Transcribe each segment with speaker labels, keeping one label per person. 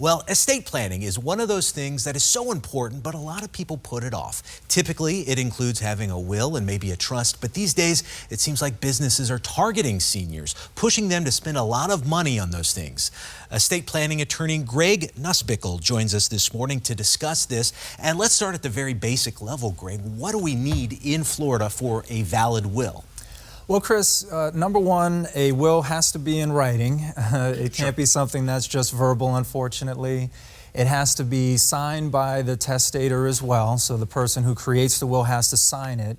Speaker 1: Well, estate planning is one of those things that is so important, but a lot of people put it off. Typically, it includes having a will and maybe a trust, but these days, it seems like businesses are targeting seniors, pushing them to spend a lot of money on those things. Estate planning attorney Greg Nussbickel joins us this morning to discuss this. And let's start at the very basic level, Greg. What do we need in Florida for a valid will?
Speaker 2: Well, Chris, number one, a will has to be in writing. It can't be something that's just verbal, unfortunately. It has to be signed by the testator as well, so the person who creates the will has to sign it.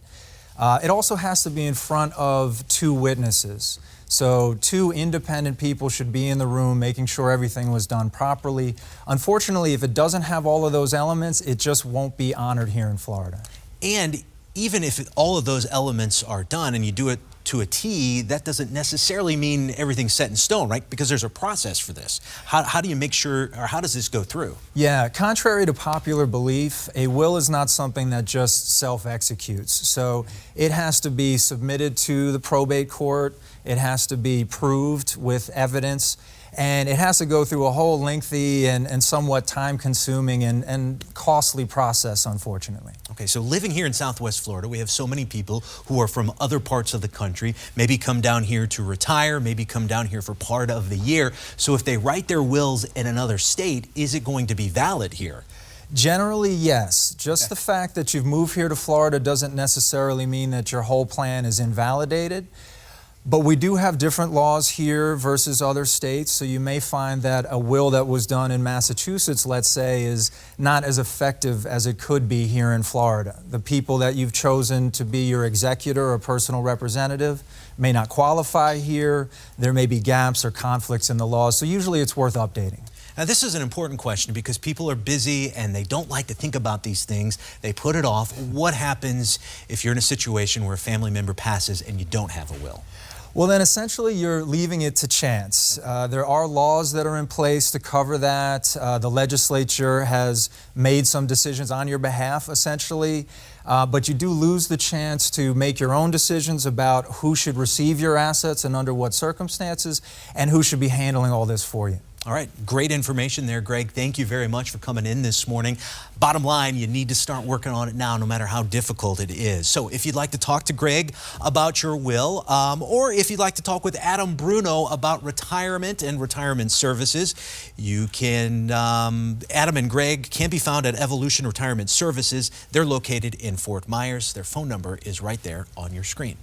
Speaker 2: It also has to be in front of two witnesses. So two independent people should be in the room making sure everything was done properly. Unfortunately, if it doesn't have all of those elements, it just won't be honored here in Florida.
Speaker 1: And even if all of those elements are done and you do it to a T, that doesn't necessarily mean everything's set in stone, right? Because there's a process for this. How do you make sure, or how does this go through?
Speaker 2: Yeah, contrary to popular belief, a will is not something that just self-executes. So it has to be submitted to the probate court, it has to be proved with evidence, and it has to go through a whole lengthy and somewhat time-consuming and costly process, unfortunately.
Speaker 1: Okay, so living here in Southwest Florida, we have so many people who are from other parts of the country, maybe come down here to retire, maybe come down here for part of the year. So if they write their wills in another state, is it going to be valid here?
Speaker 2: Generally, yes. Just the fact that you've moved here to Florida doesn't necessarily mean that your whole plan is invalidated. But we do have different laws here versus other states, so you may find that a will that was done in Massachusetts, let's say, is not as effective as it could be here in Florida. The people that you've chosen to be your executor or personal representative may not qualify here. There may be gaps or conflicts in the laws, so usually it's worth updating.
Speaker 1: Now, this is an important question because people are busy and they don't like to think about these things. They put it off. What happens if you're in a situation where a family member passes and you don't have a will?
Speaker 2: Well, then essentially you're leaving it to chance. There are laws that are in place to cover that. The legislature has made some decisions on your behalf, essentially. But you do lose the chance to make your own decisions about who should receive your assets and under what circumstances, and who should be handling all this for you.
Speaker 1: All right, great information there, Greg. Thank you very much for coming in this morning. Bottom line, you need to start working on it now, no matter how difficult it is. So if you'd like to talk to Greg about your will, or if you'd like to talk with Adam Bruno about retirement and retirement services, you can, Adam and Greg can be found at Evolution Retirement Services. They're located in Fort Myers. Their phone number is right there on your screen.